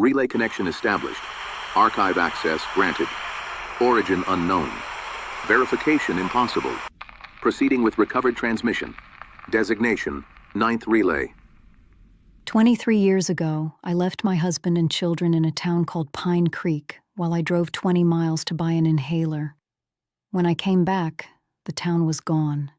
Relay connection established. Archive access granted. Origin unknown. Verification impossible. Proceeding with recovered transmission. Designation, Ninth Relay. 23 years ago, I left my husband and children in a town called Pine Creek while I drove 20 miles to buy an inhaler. When I came back, the town was gone.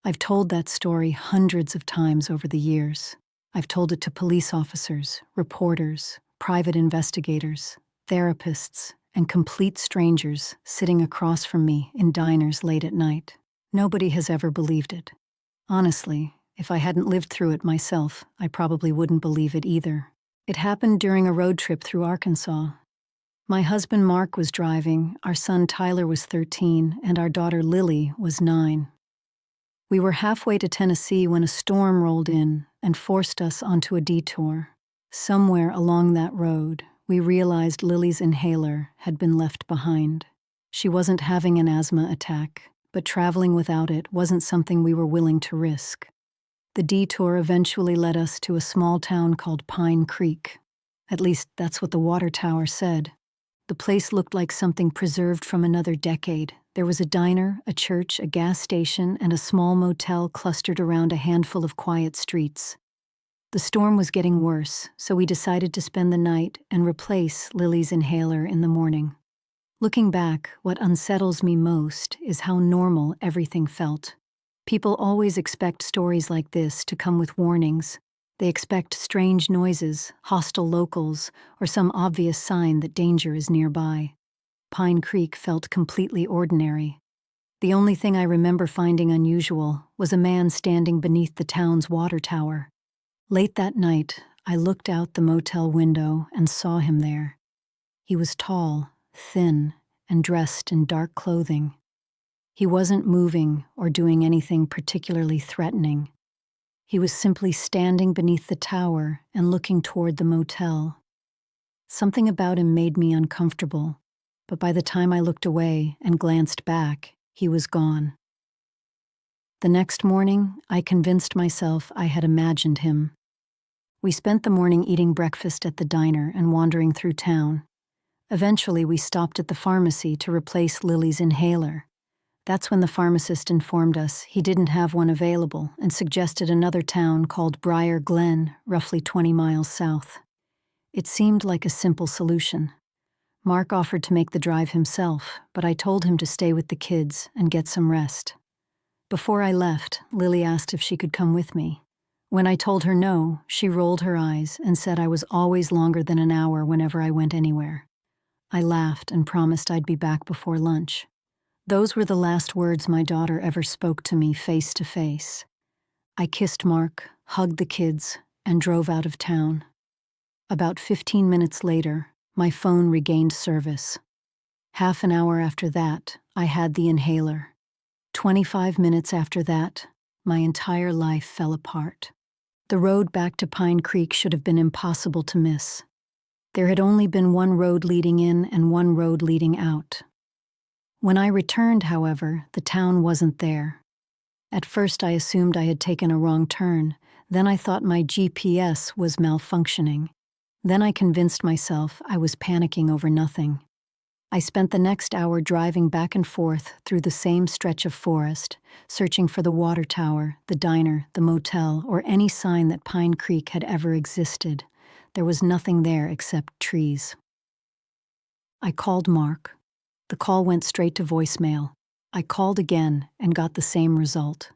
I've told that story hundreds of times over the years. I've told it to police officers, reporters, private investigators, therapists, and complete strangers sitting across from me in diners late at night. Nobody has ever believed it. Honestly, if I hadn't lived through it myself, I probably wouldn't believe it either. It happened during a road trip through Arkansas. My husband Mark was driving, our son Tyler was 13, and our daughter Lily was 9. We were halfway to Tennessee when a storm rolled in and forced us onto a detour. Somewhere along that road, we realized Lily's inhaler had been left behind. She wasn't having an asthma attack, but traveling without it wasn't something we were willing to risk. The detour eventually led us to a small town called Pine Creek. At least that's what the water tower said. The place looked like something preserved from another decade. There was a diner, a church, a gas station, and a small motel clustered around a handful of quiet streets. The storm was getting worse, so we decided to spend the night and replace Lily's inhaler in the morning. Looking back, what unsettles me most is how normal everything felt. People always expect stories like this to come with warnings. They expect strange noises, hostile locals, or some obvious sign that danger is nearby. Pine Creek felt completely ordinary. The only thing I remember finding unusual was a man standing beneath the town's water tower. Late that night, I looked out the motel window and saw him there. He was tall, thin, and dressed in dark clothing. He wasn't moving or doing anything particularly threatening. He was simply standing beneath the tower and looking toward the motel. Something about him made me uncomfortable, but by the time I looked away and glanced back, he was gone. The next morning, I convinced myself I had imagined him. We spent the morning eating breakfast at the diner and wandering through town. Eventually, we stopped at the pharmacy to replace Lily's inhaler. That's when the pharmacist informed us he didn't have one available and suggested another town called Briar Glen, roughly 20 miles south. It seemed like a simple solution. Mark offered to make the drive himself, but I told him to stay with the kids and get some rest. Before I left, Lily asked if she could come with me. When I told her no, she rolled her eyes and said I was always longer than an hour whenever I went anywhere. I laughed and promised I'd be back before lunch. Those were the last words my daughter ever spoke to me face to face. I kissed Mark, hugged the kids, and drove out of town. About 15 minutes later, my phone regained service. Half an hour after that, I had the inhaler. 25 minutes after that, my entire life fell apart. The road back to Pine Creek should have been impossible to miss. There had only been one road leading in and one road leading out. When I returned, however, the town wasn't there. At first I assumed I had taken a wrong turn, then I thought my GPS was malfunctioning. Then I convinced myself I was panicking over nothing. I spent the next hour driving back and forth through the same stretch of forest, searching for the water tower, the diner, the motel, or any sign that Pine Creek had ever existed. There was nothing there except trees. I called Mark. The call went straight to voicemail. I called again and got the same result.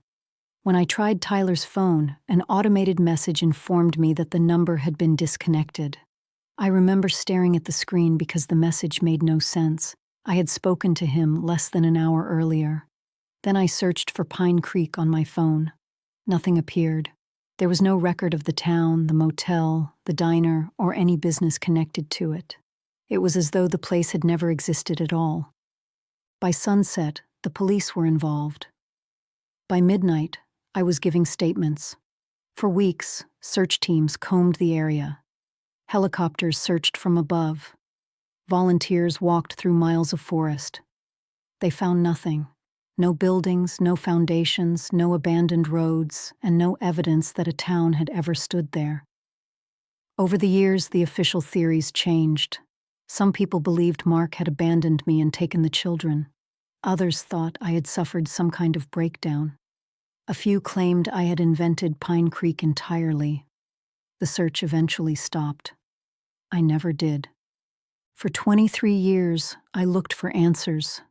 When I tried Tyler's phone, an automated message informed me that the number had been disconnected. I remember staring at the screen because the message made no sense. I had spoken to him less than an hour earlier. Then I searched for Pine Creek on my phone. Nothing appeared. There was no record of the town, the motel, the diner, or any business connected to it. It was as though the place had never existed at all. By sunset, the police were involved. By midnight, I was giving statements. For weeks, search teams combed the area. Helicopters searched from above. Volunteers walked through miles of forest. They found nothing. No buildings, no foundations, no abandoned roads, and no evidence that a town had ever stood there. Over the years, the official theories changed. Some people believed Mark had abandoned me and taken the children. Others thought I had suffered some kind of breakdown. A few claimed I had invented Pine Creek entirely. The search eventually stopped. I never did. For 23 years, I looked for answers.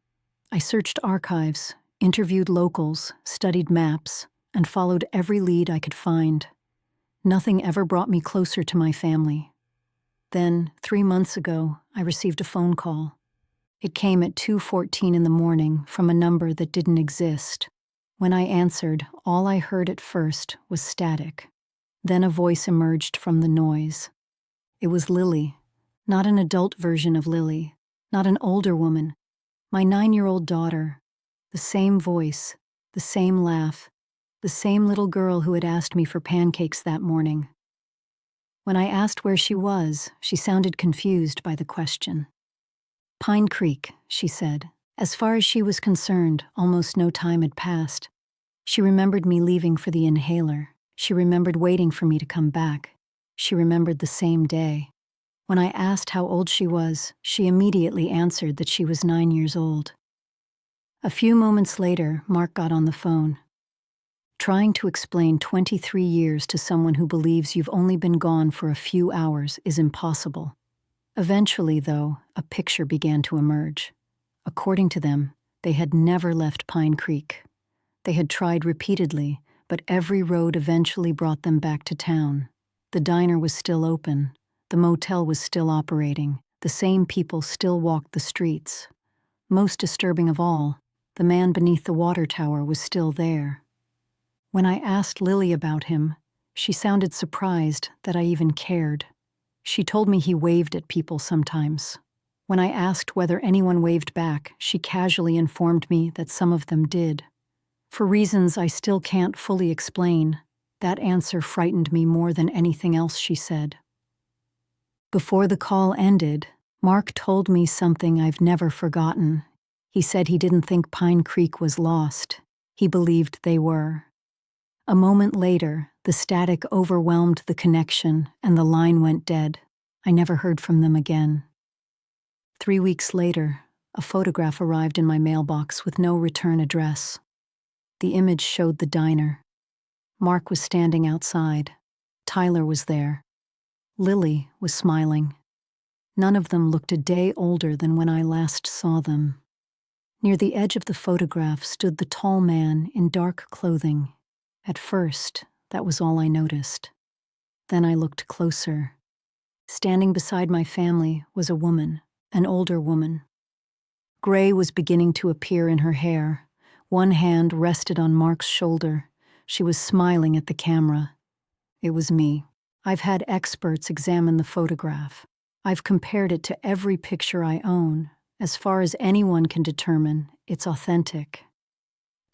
I searched archives, interviewed locals, studied maps, and followed every lead I could find. Nothing ever brought me closer to my family. Then, 3 months ago, I received a phone call. It came at 2:14 in the morning from a number that didn't exist. When I answered, all I heard at first was static. Then a voice emerged from the noise. It was Lily, not an adult version of Lily, not an older woman, my 9-year-old daughter. The same voice, the same laugh, the same little girl who had asked me for pancakes that morning. When I asked where she was, she sounded confused by the question. Pine Creek, she said. As far as she was concerned, almost no time had passed. She remembered me leaving for the inhaler. She remembered waiting for me to come back. She remembered the same day. When I asked how old she was, she immediately answered that she was 9 years old. A few moments later, Mark got on the phone. Trying to explain 23 years to someone who believes you've only been gone for a few hours is impossible. Eventually, though, a picture began to emerge. According to them, they had never left Pine Creek. They had tried repeatedly, but every road eventually brought them back to town. The diner was still open. The motel was still operating. The same people still walked the streets. Most disturbing of all, the man beneath the water tower was still there. When I asked Lily about him, she sounded surprised that I even cared. She told me he waved at people sometimes. When I asked whether anyone waved back, she casually informed me that some of them did. For reasons I still can't fully explain, that answer frightened me more than anything else she said. Before the call ended, Mark told me something I've never forgotten. He said he didn't think Pine Creek was lost. He believed they were. A moment later, the static overwhelmed the connection and the line went dead. I never heard from them again. 3 weeks later, a photograph arrived in my mailbox with no return address. The image showed the diner. Mark was standing outside. Tyler was there. Lily was smiling. None of them looked a day older than when I last saw them. Near the edge of the photograph stood the tall man in dark clothing. At first, that was all I noticed. Then I looked closer. Standing beside my family was a woman, an older woman. Gray was beginning to appear in her hair. One hand rested on Mark's shoulder. She was smiling at the camera. It was me. I've had experts examine the photograph. I've compared it to every picture I own. As far as anyone can determine, it's authentic.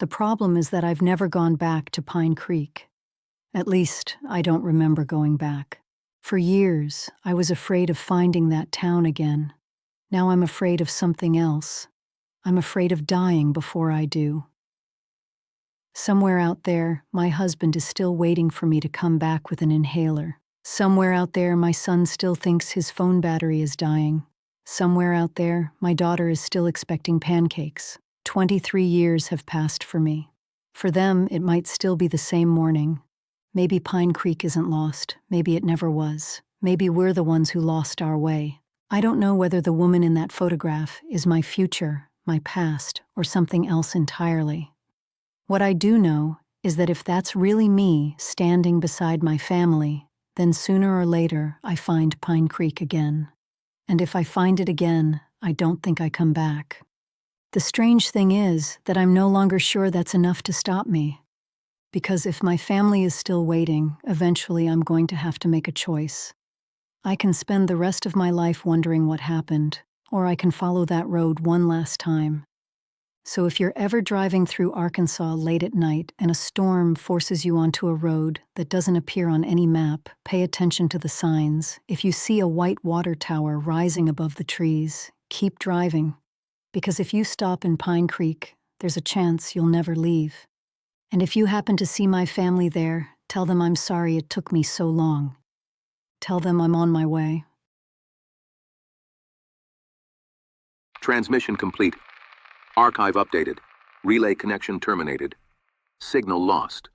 The problem is that I've never gone back to Pine Creek. At least, I don't remember going back. For years, I was afraid of finding that town again. Now I'm afraid of something else. I'm afraid of dying before I do. Somewhere out there, my husband is still waiting for me to come back with an inhaler. Somewhere out there, my son still thinks his phone battery is dying. Somewhere out there, my daughter is still expecting pancakes. 23 years have passed for me. For them, it might still be the same morning. Maybe Pine Creek isn't lost. Maybe it never was. Maybe we're the ones who lost our way. I don't know whether the woman in that photograph is my future, my past, or something else entirely. What I do know is that if that's really me standing beside my family, then sooner or later I find Pine Creek again. And if I find it again, I don't think I come back. The strange thing is that I'm no longer sure that's enough to stop me. Because if my family is still waiting, eventually I'm going to have to make a choice. I can spend the rest of my life wondering what happened, or I can follow that road one last time. So if you're ever driving through Arkansas late at night and a storm forces you onto a road that doesn't appear on any map, pay attention to the signs. If you see a white water tower rising above the trees, keep driving. Because if you stop in Pine Creek, there's a chance you'll never leave. And if you happen to see my family there, tell them I'm sorry it took me so long. Tell them I'm on my way. Transmission complete. Archive updated. Relay connection terminated. Signal lost.